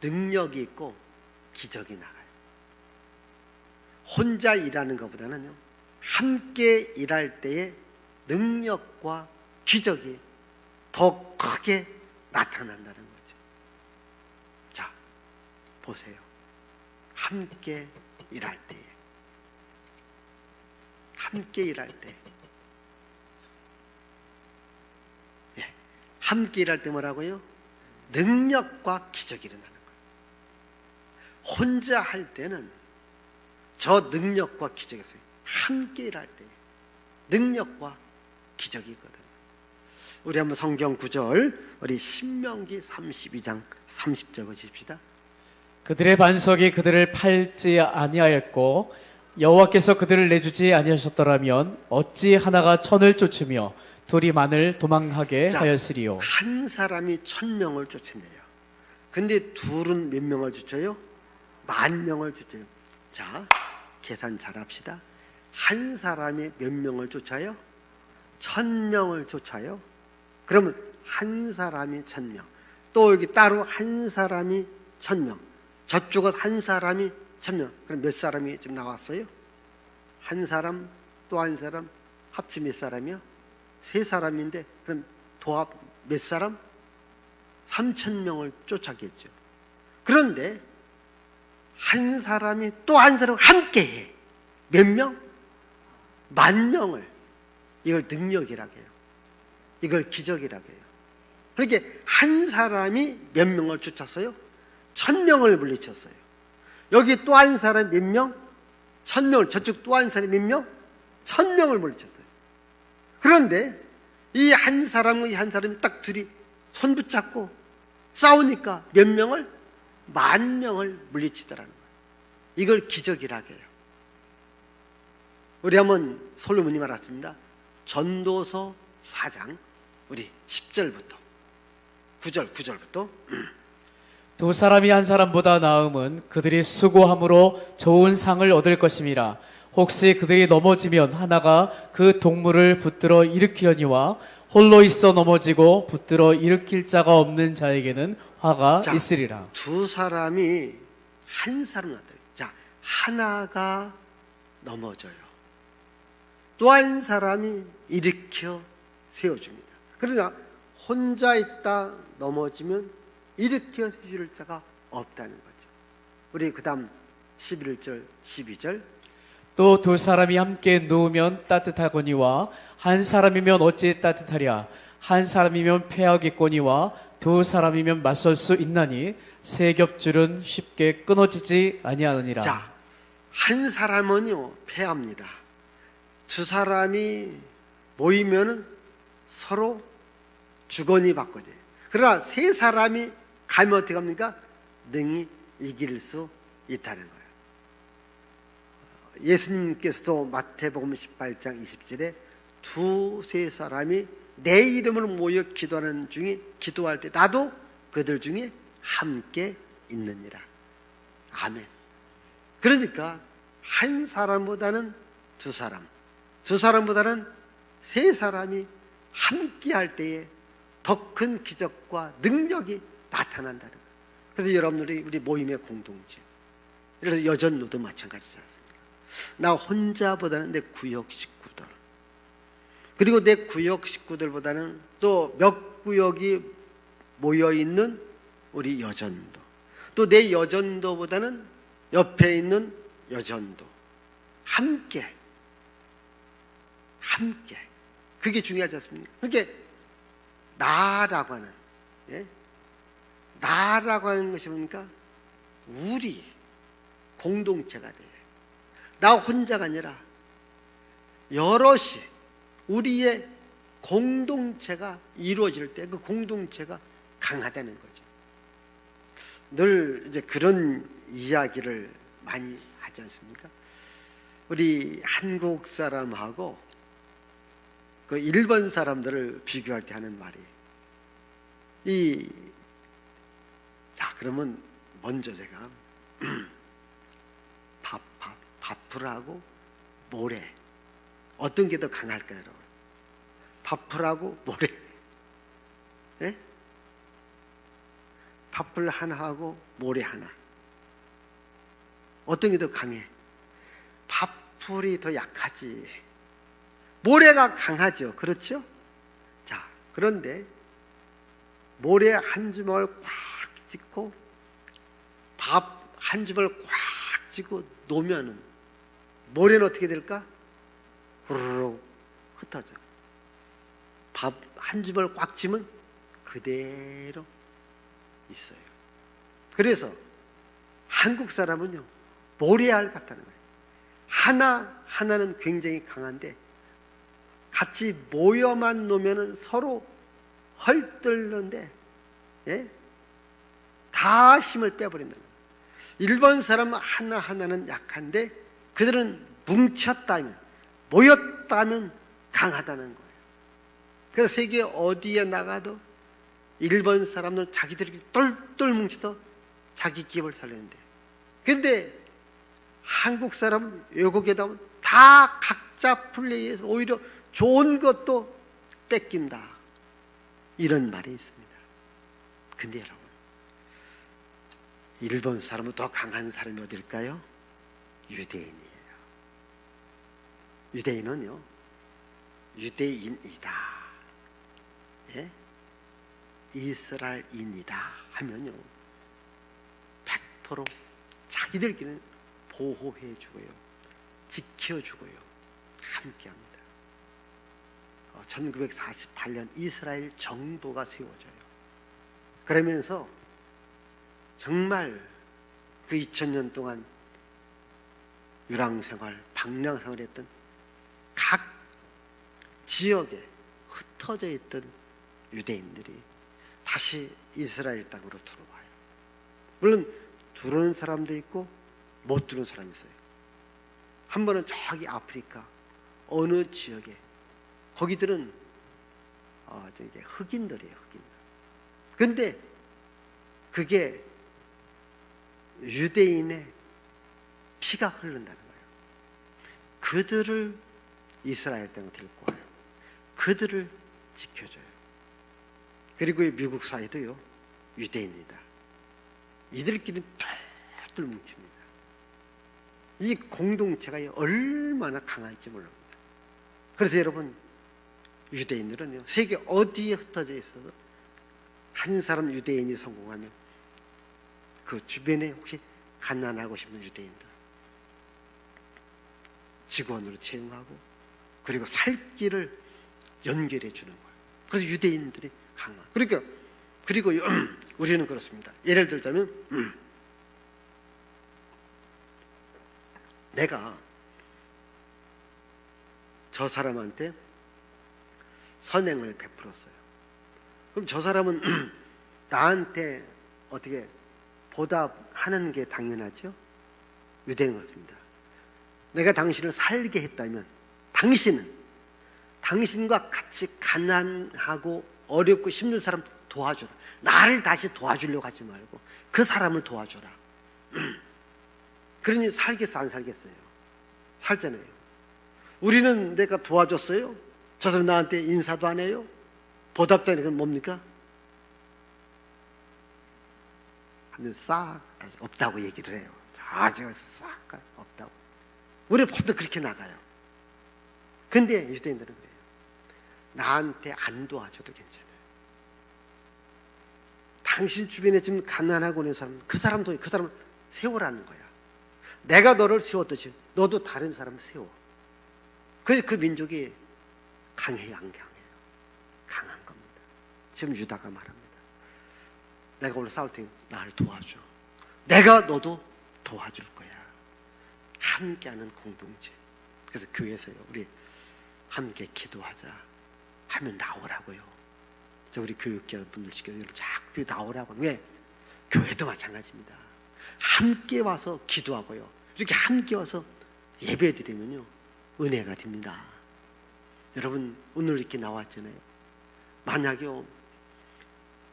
능력이 있고 기적이 나가요. 혼자 일하는 것보다는요, 함께 일할 때에 능력과 기적이 더 크게 나타난다는 거죠. 자, 보세요. 함께 일할 때에, 함께 일할 때, 함께 일할 때 뭐라고요? 능력과 기적이 일어나는 거예요. 혼자 할 때는 저 능력과 기적이 없어요. 함께 일할 때 능력과 기적이 있거든요. 우리 한번 성경 구절, 우리 신명기 32장 30절 보십시다. 그들의 반석이 그들을 팔지 아니하였고 여호와께서 그들을 내주지 아니하셨더라면 어찌 하나가 천을 쫓으며 둘이 만을 도망하게 자, 하였으리요. 한 사람이 1000명을 쫓은대요. 근데 둘은 몇 명을 쫓아요? 10,000명을 쫓아요. 자, 계산 잘합시다. 한 사람이 몇 명을 쫓아요? 1000명을 쫓아요. 그러면 한 사람이 1000명, 또 여기 따로 한 사람이 1000명, 저쪽은 한 사람이 1000명. 그럼 몇 사람이 지금 나왔어요? 한 사람, 또 한 사람, 합치 몇 사람이요? 3사람인데 그럼 도합 몇 사람? 3000명을 쫓았겠죠. 그런데 한 사람이 또 한 사람 함께 해. 몇 명? 10,000명을. 이걸 능력이라고 해요. 이걸 기적이라고 해요. 그러니까 한 사람이 몇 명을 쫓았어요? 1000명을 물리쳤어요. 여기 또 한 사람이 몇 명? 1000명을. 저쪽 또 한 사람이 몇 명? 1000명을 물리쳤어요. 그런데 이 한 사람과 이 한 사람이 딱 둘이 손 붙잡고 싸우니까 몇 명을? 10,000명을 물리치더라는 거예요. 이걸 기적이라고 해요. 우리 한번 솔로몬이 말했습니다. 전도서 4장 우리 10절부터 9절부터 두 사람이 한 사람보다 나음은 그들이 수고함으로 좋은 상을 얻을 것임이라. 혹시 그들이 넘어지면 하나가 그 동물을 붙들어 일으키려니와 홀로 있어 넘어지고 붙들어 일으킬 자가 없는 자에게는 화가 자, 있으리라. 두 사람이 한 사람 나타나요. 자, 하나가 넘어져요. 또 한 사람이 일으켜 세워줍니다. 그러나 혼자 있다 넘어지면 일으켜 세워줄 자가 없다는 거죠. 우리 그 다음 11절 12절 또 두 사람이 함께 누우면 따뜻하거니와 한 사람이면 어찌 따뜻하랴. 한 사람이면 패하겠거니와 두 사람이면 맞설 수 있나니 세 겹줄은 쉽게 끊어지지 아니하느니라. 자, 한 사람은요 패합니다. 두 사람이 모이면은 서로 주거니 받거니. 그러나 세 사람이 가면 어떻게 합니까? 능히 이길 수 있다는 거예요. 예수님께서도 마태복음 18장 20절에 두세 사람이 내 이름으로 모여 기도하는 중에 기도할 때 나도 그들 중에 함께 있느니라. 아멘. 그러니까 한 사람보다는 두 사람, 두 사람보다는 세 사람이 함께 할 때에 더 큰 기적과 능력이 나타난다는 거예요. 그래서 여러분들이 우리 모임의 공동체, 그래서 여전노도 마찬가지지 않습니까? 나 혼자보다는 내 구역 식구들, 그리고 내 구역 식구들보다는 또 몇 구역이 모여있는 우리 여전도, 또 내 여전도보다는 옆에 있는 여전도, 함께 그게 중요하지 않습니까? 그러니까 나라고 하는, 나라고 하는 것이 뭡니까? 우리 공동체가 돼. 나 혼자가 아니라 여럿이 우리의 공동체가 이루어질 때 그 공동체가 강하다는 거죠. 늘 이제 그런 이야기를 많이 하지 않습니까? 우리 한국 사람하고 그 일본 사람들을 비교할 때 하는 말이 자, 그러면 먼저 제가 밥풀하고 모래 어떤 게 더 강할까요, 여러분? 밥풀하고 모래, 예? 밥풀 하나하고 모래 하나, 어떤 게 더 강해? 밥풀이 더 약하지, 모래가 강하죠. 그렇죠? 자, 그런데 모래 한 주먹을 꽉 쥐고 밥 한 주먹을 꽉 쥐고 놓으면은 모래는 어떻게 될까? 후루룩 흩어져. 밥 한 주먹을 꽉 쥐면 그대로 있어요. 그래서 한국 사람은요 모래알 같다는 거예요. 하나는 굉장히 강한데 같이 모여만 놓으면 서로 헐뜯는데, 다 힘을 빼버린다는 거예요. 일본 사람은 하나는 약한데 그들은 뭉쳤다면, 모였다면 강하다는 거예요. 그래서 세계 어디에 나가도 일본 사람들 자기들끼리 똘똘 뭉쳐서 자기 기업을 살리는데, 근데 한국 사람은 외국에 가면 다 각자 플레이해서 오히려 좋은 것도 뺏긴다, 이런 말이 있습니다. 근데 여러분, 일본 사람은 더 강한 사람이 어딜까요? 유대인이에요. 유대인은요 유대인이다, 이스라엘인이다 하면요 100% 자기들끼리는 보호해주고요, 지켜주고요, 함께합니다. 1948년 이스라엘 정부가 세워져요. 그러면서 정말 그 2000년 동안 유랑생활, 방랑생활 했던 각 지역에 흩어져 있던 유대인들이 다시 이스라엘 땅으로 들어와요. 물론 들어오는 사람도 있고 못 들어오는 사람이 있어요. 한 번은 저기 아프리카 어느 지역에, 거기들은 흑인들이에요, 흑인들. 근데 그게 유대인의 피가 흐른다는 거예요. 그들을 이스라엘 땅으로 데리고 와요. 그들을 지켜줘요. 그리고 미국 사회도요 유대인이다, 이들끼리 똘똘 뭉칩니다. 이 공동체가 얼마나 강할지 모릅니다. 그래서 여러분, 유대인들은요, 세계 어디에 흩어져 있어도 한 사람 유대인이 성공하면 그 주변에 혹시 가난하고 싶은 유대인들 직원으로 채용하고, 그리고 살 길을 연결해 주는 거예요. 그래서 유대인들이 강한. 그러니까 그리고 우리는 그렇습니다. 예를 들자면 내가 저 사람한테 선행을 베풀었어요. 그럼 저 사람은 나한테 어떻게 보답하는 게 당연하죠? 유대인은 그렇습니다. 내가 당신을 살게 했다면 당신은 당신과 같이 가난하고 어렵고 힘든 사람 도와줘라. 나를 다시 도와주려고 하지 말고 그 사람을 도와줘라. 그러니 살겠어, 안 살겠어요? 살잖아요. 우리는 내가 도와줬어요? 저 사람 나한테 인사도 안 해요? 보답도 안 해요? 그건 뭡니까? 하면 싹 없다고 얘기를 해요. 제가 싹 없다고. 우리 보통 그렇게 나가요. 근데 유대인들은 그래요. 나한테 안 도와줘도 괜찮아요. 당신 주변에 지금 가난하고 있는 사람, 그 사람을 세우라는 거야. 내가 너를 세웠듯이 너도 다른 사람 세워. 그 민족이 강해요, 안 강해요? 강한 겁니다. 지금 유다가 말합니다. 내가 오늘 싸울 테니 나를 도와줘. 내가 너도 도와줄 거야. 함께하는 공동체. 그래서 교회에서요, 우리 함께 기도하자 하면 나오라고요. 우리 교육자 분들 시켜서 자꾸 나오라고. 왜? 교회도 마찬가지입니다. 함께 와서 기도하고요, 이렇게 함께 와서 예배 드리면요 은혜가 됩니다. 여러분, 오늘 이렇게 나왔잖아요. 만약요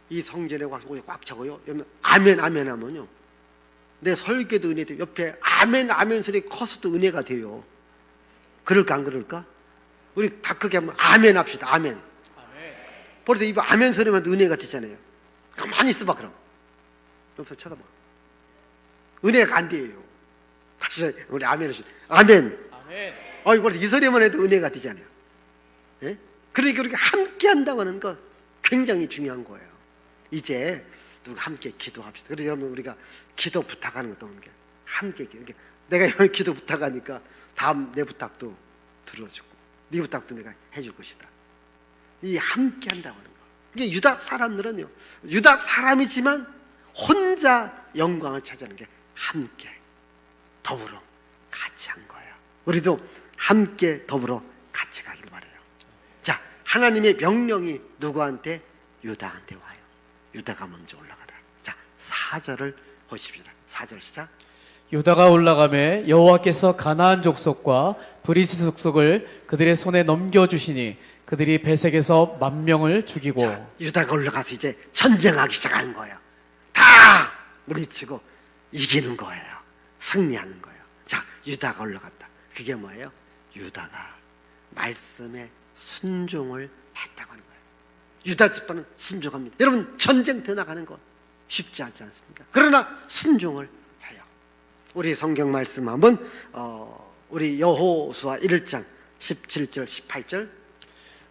이 성전에 꽉 차고요, 여러분 아멘 아멘 하면요 내 설교도 은혜 돼요. 옆에 아멘 아멘 소리 커서도 은혜가 돼요. 그럴까 안 그럴까? 우리 다 크게 한번 아멘 합시다. 아멘. 벌써 이 아멘 소리만 은혜가 되잖아요. 가만히 있어봐. 그럼 옆에 쳐다봐. 은혜가 안 돼요. 다시 우리 아멘 하시죠. 아멘. 아멘. 벌써 이 소리만 해도 은혜가 되잖아요. 예? 그러니까 그렇게 함께 한다고 하는 건 굉장히 중요한 거예요. 이제 누가 함께 기도합시다. 그래서 여러분, 우리가 기도 부탁하는 것도 없는 게 함께 내가 기도 부탁하니까 다음 내 부탁도 들어주고 네 부탁도 내가 해줄 것이다. 이 함께 한다고 하는 거. 이게 유다 사람들은요, 유다 사람이지만 혼자 영광을 차지하는 게 함께 더불어 같이 한 거예요. 우리도 함께 더불어 같이 가길 바라요. 자, 하나님의 명령이 누구한테? 유다한테 와요. 유다가 먼저 올라가라. 자, 4절을 보십시다. 4절 시작. 유다가 올라가매 여호와께서 가나안 족속과 브리스 족속을 그들의 손에 넘겨주시니 그들이 베색에서 10,000명을 죽이고. 자, 유다가 올라가서 이제 전쟁하기 시작하는 거예요. 다 물리치고 이기는 거예요. 승리하는 거예요. 자, 유다가 올라갔다. 그게 뭐예요? 유다가 말씀에 순종을 했다고 하는 거예요. 유다 집안은 순종합니다. 여러분, 전쟁터 나가는 거 쉽지 않지 않습니까? 그러나 순종을 해요. 우리 성경 말씀 한번 우리 여호수아 1장 17절 18절.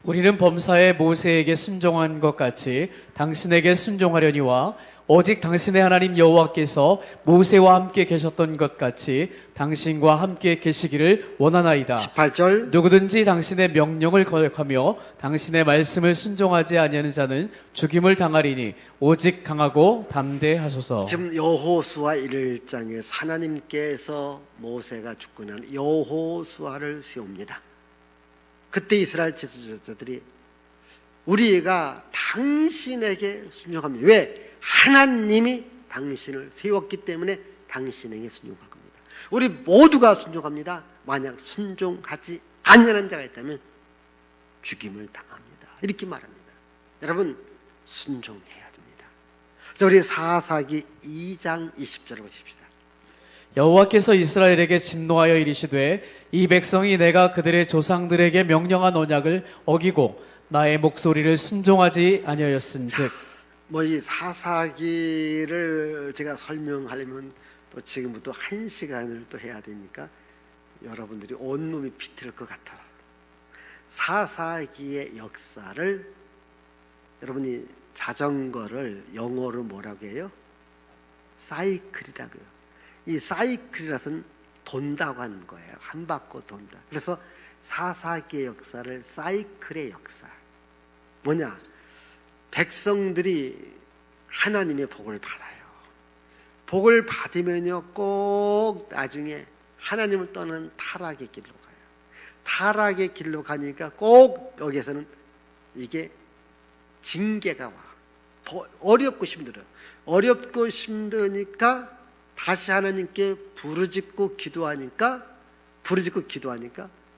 우리는 범사에 모세에게 순종한 것 같이 당신에게 순종하려니와 오직 당신의 하나님 여호와께서 모세와 함께 계셨던 것 같이 당신과 함께 계시기를 원하나이다. 18절. 누구든지 당신의 명령을 거역하며 당신의 말씀을 순종하지 아니하는 자는 죽임을 당하리니 오직 강하고 담대하소서. 지금 여호수아 1장에서 하나님께서 모세가 죽고 난 여호수아를 세웁니다. 그때 이스라엘 지도자들이 우리가 당신에게 순종합니다. 왜? 하나님이 당신을 세웠기 때문에 당신에게 순종할 겁니다. 우리 모두가 순종합니다. 만약 순종하지 않는 자가 있다면 죽임을 당합니다. 이렇게 말합니다. 여러분, 순종해야 됩니다. 자, 우리 사사기 2장 20절을 보십시다. 여호와께서 이스라엘에게 진노하여 이르시되 이 백성이 내가 그들의 조상들에게 명령한 언약을 어기고 나의 목소리를 순종하지 아니하였은즉. 이 사사기를 제가 설명하려면 또 지금부터 1시간을 또 해야 되니까 여러분들이 온몸이 비틀을 것 같아. 사사기의 역사를, 여러분이 자전거를 영어로 뭐라고 해요? 사이클이라고요. 이 사이클이라서는 돈다고 하는 거예요. 한 바퀴 돈다. 그래서 사사기의 역사를 사이클의 역사. 뭐냐? 백성들이 하나님의 복을 받아요. 복을 받으면요, 꼭 나중에 하나님을 떠나는 타락의 길로 가요. 타락의 길로 가니까 꼭 여기에서는 이게 징계가 와. 어렵고 힘들어요. 어렵고 힘드니까 다시 하나님께 부르짖고 기도하니까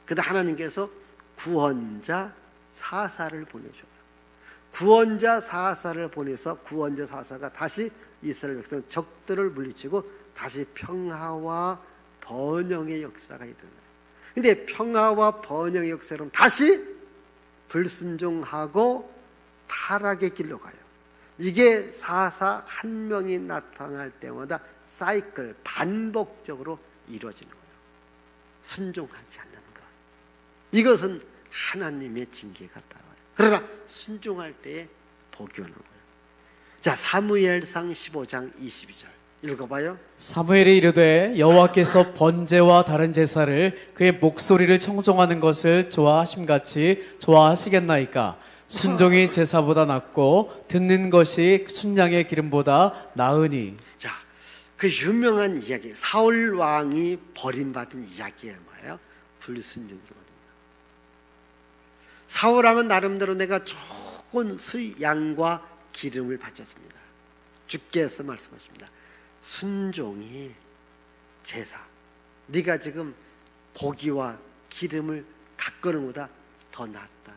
그다 하나님께서 구원자 사사를 보내줘요. 구원자 사사를 보내서 구원자 사사가 다시 이스라엘 백성 적들을 물리치고 다시 평화와 번영의 역사가 일어나요. 근데 평화와 번영의 역사는 다시 불순종하고 타락의 길로 가요. 이게 사사 한 명이 나타날 때마다 사이클, 반복적으로 이루어지는 거예요. 순종하지 않는 것. 이것은 하나님의 징계가 따라와요. 그러나 순종할 때에 복이 오는 거예요. 자, 사무엘상 15장 22절 읽어봐요. 사무엘이 이르되 여호와께서 번제와 다른 제사를 그의 목소리를 청종하는 것을 좋아하심같이 좋아하시겠나이까. 순종이 제사보다 낫고 듣는 것이 순양의 기름보다 나으니. 자, 그 유명한 이야기, 사울 왕이 버림받은 이야기예요. 뭐예요? 불순종이거든요. 사울 왕은 나름대로 내가 좋은 양과 기름을 바쳤습니다. 주께서 말씀하십니다. 순종이 제사, 네가 지금 고기와 기름을 가꾸는 것보다 더 낫다.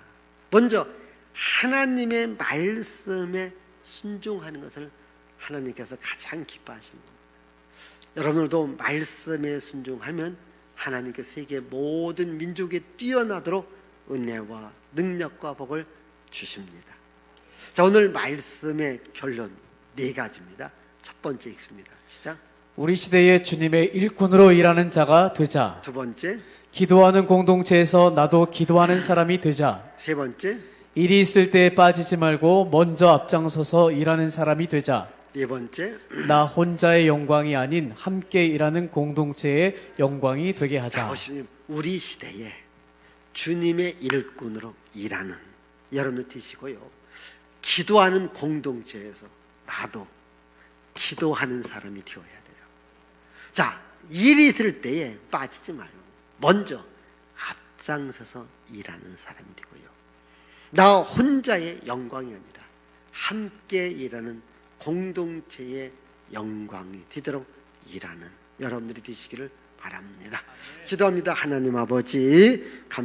먼저 하나님의 말씀에 순종하는 것을 하나님께서 가장 기뻐하시는 겁니다. 여러분들도 말씀에 순종하면 하나님께서 세계 모든 민족에 뛰어나도록 은혜와 능력과 복을 주십니다. 자, 오늘 말씀의 결론 4가지입니다. 첫 번째 읽습니다. 시작. 우리 시대에 주님의 일꾼으로 일하는 자가 되자. 두 번째, 기도하는 공동체에서 나도 기도하는 사람이 되자. 세 번째, 일이 있을 때에 빠지지 말고 먼저 앞장서서 일하는 사람이 되자. 네 번째. 나 혼자의 영광이 아닌 함께 일하는 공동체의 영광이 되게 자, 하자. 보시면 우리 시대에 주님의 일꾼으로 일하는 여러분들 되시고요. 기도하는 공동체에서 나도 기도하는 사람이 되어야 돼요. 자, 일이 있을 때에 빠지지 말고 먼저 앞장서서 일하는 사람이 되고요. 나 혼자의 영광이 아니라 함께 일하는 공동체의 영광이 되도록 일하는 여러분들이 되시기를 바랍니다. 기도합니다. 하나님 아버지, 감사합니다.